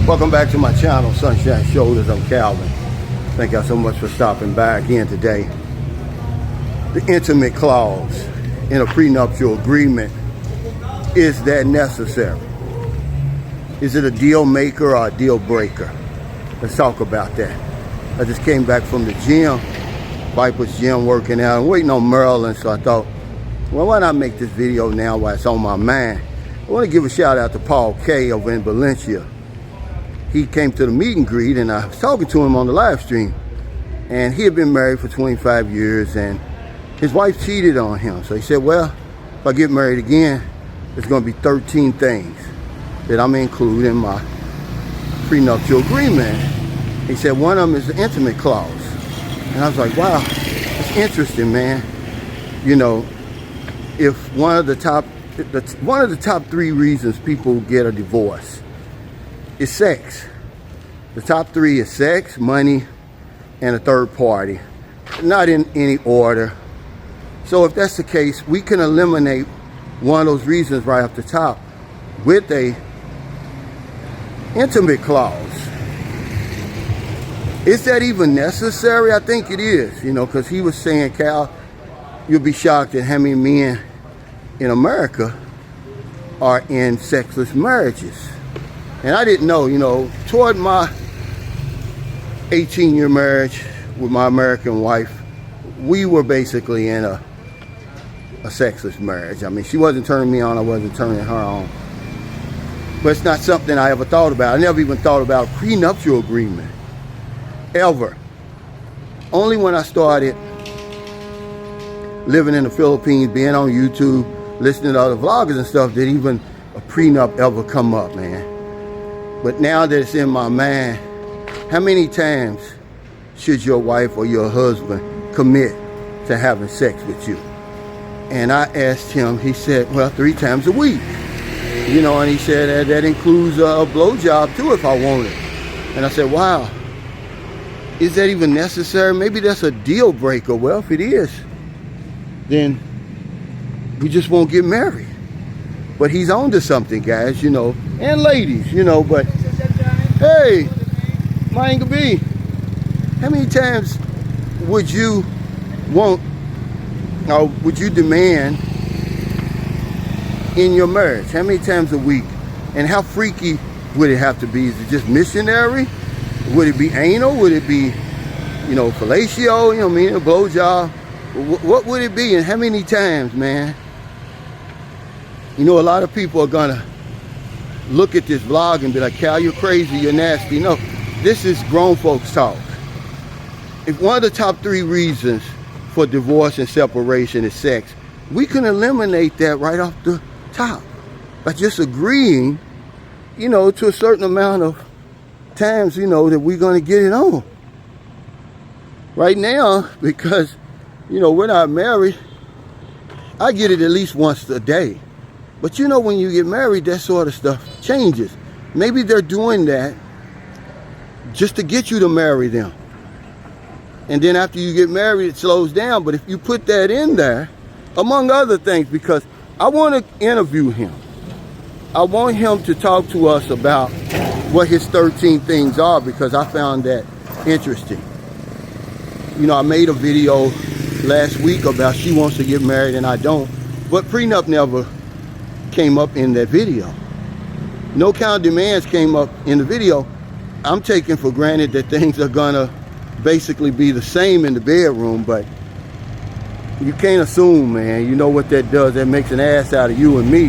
Welcome back to my channel, Sunshine Shoulders. I'm Calvin. Thank y'all so much for stopping by again today. The intimate clause in a prenuptial agreement, is that necessary? Is it a deal maker or a deal breaker? Let's talk about that. I just came back from the gym, Viper's Gym, working out. I'm waiting on Maryland, so I thought, well, why not make this video now while it's on my mind? I want to give a shout out to Paul K over in Valencia. He came to the meet and greet, and I was talking to him on the live stream. And he had been married for 25 years, and his wife cheated on him. So he said, well, if I get married again, there's going to be 13 things that I'm including in my prenuptial agreement. He said one of them is the intimate clause. And I was like, wow, it's interesting, man. You know, if one of the top 3 reasons people get a divorce is sex. The top 3 is sex, money, and a third party. Not in any order. So if that's the case, we can eliminate one of those reasons right off the top with a intimate clause. Is that even necessary? I think it is, you know, because he was saying, Cal, you'll be shocked at how many men in America are in sexless marriages. And I didn't know, you know, toward my 18-year marriage with my American wife, we were basically in a sexless marriage. I mean, she wasn't turning me on, I wasn't turning her on. But it's not something I ever thought about. I never even thought about a prenuptial agreement, ever. Only when I started living in the Philippines, being on YouTube, listening to other vloggers and stuff, did even a prenup ever come up, man. But now that it's in my mind, how many times should your wife or your husband commit to having sex with you? And I asked him, he said, well, 3 times a week. You know, and he said that includes a blowjob too if I want it. And I said, wow, is that even necessary? Maybe that's a deal breaker. Well, if it is, then we just won't get married. But he's on to something, guys, you know, and ladies, you know, but hey, Manga B, how many times would you want, or would you demand in your marriage? How many times a week? And how freaky would it have to be? Is it just missionary? Would it be anal? Would it be, you know, fellatio, you know what I mean, a blowjob? What would it be and how many times, man? You know, a lot of people are gonna look at this vlog and be like, Cal, you're crazy, you're nasty. No, this is grown folks talk. If one of the top 3 reasons for divorce and separation is sex, we can eliminate that right off the top by just agreeing, you know, to a certain amount of times, you know, that we're gonna get it on. Right now, because, you know, we're not married, I get it at least once a day. But you know, when you get married, that sort of stuff changes. Maybe they're doing that just to get you to marry them. And then after you get married, it slows down. But if you put that in there, among other things, because I want to interview him. I want him to talk to us about what his 13 things are, because I found that interesting. You know, I made a video last week about she wants to get married and I don't. But prenup never came up in that video. No count demands came up in the video. I'm taking for granted that things are gonna basically be the same in the bedroom, but you can't assume, man. You know what that does? That makes an ass out of you and me.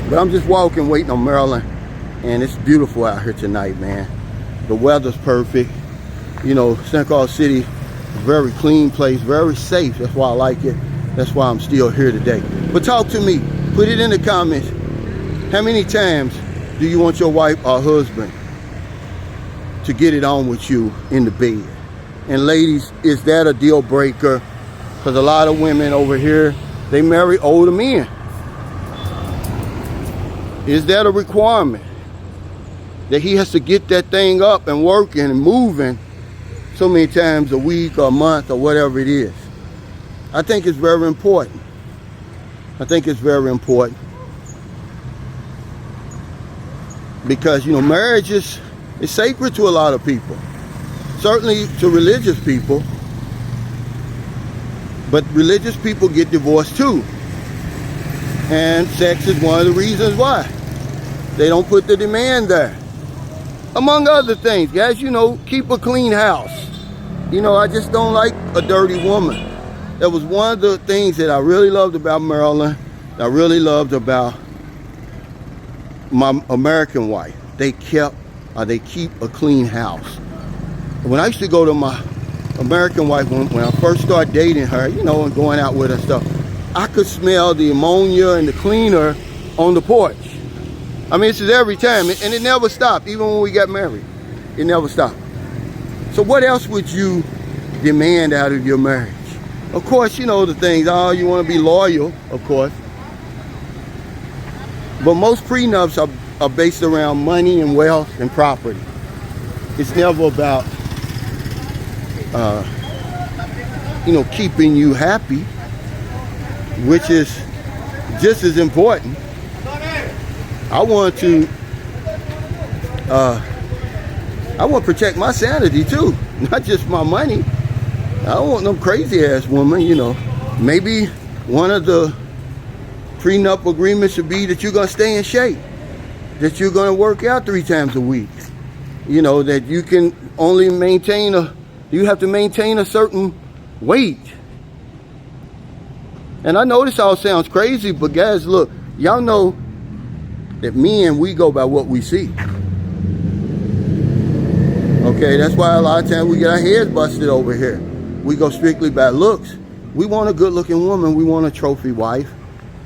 But I'm just walking, waiting on Maryland, and it's beautiful out here tonight, man. The weather's perfect. You know, St. Carl City, very clean place, very safe. That's why I like it. That's why I'm still here today. But talk to me. Put it in the comments. How many times do you want your wife or husband to get it on with you in the bed? And ladies, is that a deal breaker? Because a lot of women over here, they marry older men. Is that a requirement? That he has to get that thing up and working and moving so many times a week or a month or whatever it is? I think it's very important. I think it's very important. because, you know, marriage is sacred to a lot of people. Certainly to religious people. But religious people get divorced too. And sex is one of the reasons why. They don't put the demand there. Among other things, guys, you know, keep a clean house. You know, I just don't like a dirty woman. That was one of the things that I really loved about Maryland. I really loved about my American wife. They keep a clean house. When I used to go to my American wife, when I first started dating her, you know, and going out with her stuff, I could smell the ammonia and the cleaner on the porch. I mean, this is every time, and it never stopped, even when we got married. It never stopped. So what else would you demand out of your marriage? Of course, you know the things, oh, you want to be loyal, of course. But most prenups are based around money and wealth and property. It's never about, you know, keeping you happy, which is just as important. I want to protect my sanity too, not just my money. I don't want no crazy ass woman, you know. Maybe one of the prenup agreements should be that you're gonna stay in shape, that you're gonna work out 3 times a week. You know, that you can only you have to maintain a certain weight. And I know this all sounds crazy, but guys, look, y'all know that men, we go by what we see. Okay, that's why a lot of times we get our heads busted over here. We go strictly by looks. We want a good looking woman. We want a trophy wife.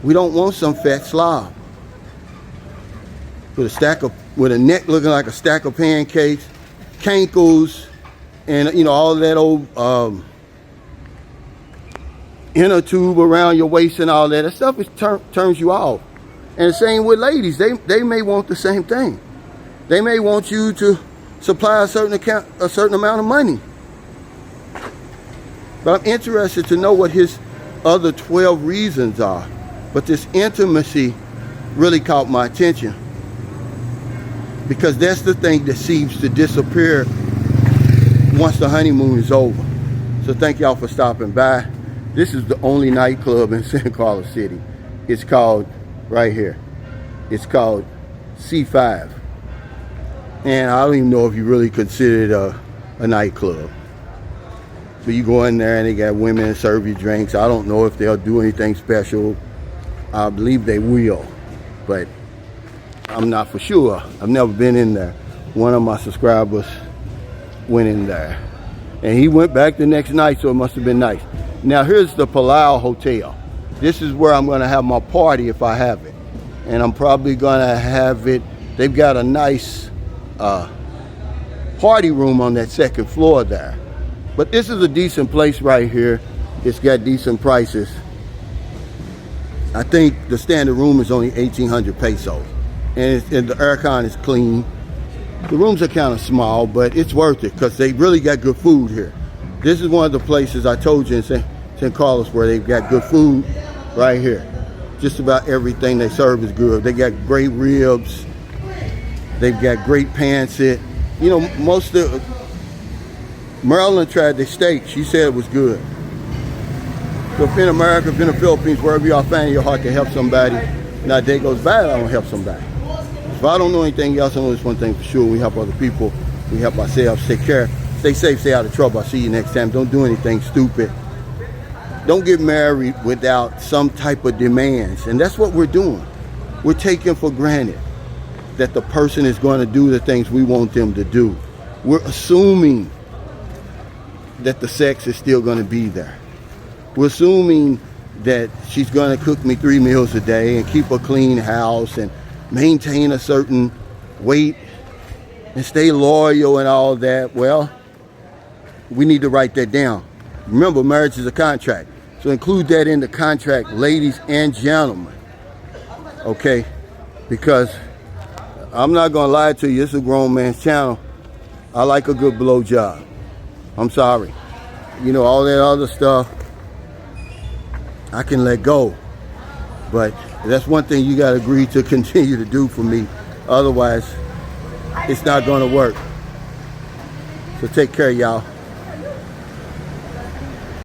We don't want some fat slob with a neck looking like a stack of pancakes, cankles, and, you know, all that old inner tube around your waist and all that. That stuff turns you off. And the same with ladies. They may want the same thing. They may want you to supply a certain amount of money. But I'm interested to know what his other 12 reasons are. But this intimacy really caught my attention, because that's the thing that seems to disappear once the honeymoon is over. So thank y'all for stopping by. This is the only nightclub in San Carlos City. It's called, right here, it's called C5. And I don't even know if you really consider it a nightclub. So you go in there and they got women and serve you drinks. I don't know if they'll do anything special. I believe they will, but I'm not for sure. I've never been in there. One of my subscribers went in there, and he went back the next night, so it must have been nice. Now here's the Palau Hotel. This is where I'm gonna have my party if I have it. And I'm probably gonna have it, they've got a nice party room on that second floor there. But this is a decent place right here. It's got decent prices. I think the standard room is only 1,800 pesos. And the aircon is clean. The rooms are kind of small, but it's worth it because they really got good food here. This is one of the places I told you in San Carlos where they've got good food right here. Just about everything they serve is good. They got great ribs. They've got great pancit. You know, most of Maryland tried the steak. She said it was good. So if in America, if in the Philippines, wherever y'all find your heart to help somebody, not a day goes by I don't help somebody. If I don't know anything else, I know this one thing for sure. We help other people. We help ourselves. Take care. Stay safe. Stay out of trouble. I'll see you next time. Don't do anything stupid. Don't get married without some type of demands. And that's what we're doing. We're taking for granted that the person is going to do the things we want them to do. We're assuming that the sex is still going to be there. We're assuming that she's going to cook me 3 meals a day and keep a clean house and maintain a certain weight and stay loyal and all that. Well, we need to write that down. Remember, marriage is a contract. So include that in the contract, ladies and gentlemen. Okay? Because I'm not going to lie to you. It's a grown man's channel. I like a good blowjob. I'm sorry. You know, all that other stuff, I can let go. But that's one thing you got to agree to continue to do for me. Otherwise, it's not going to work. So take care, y'all.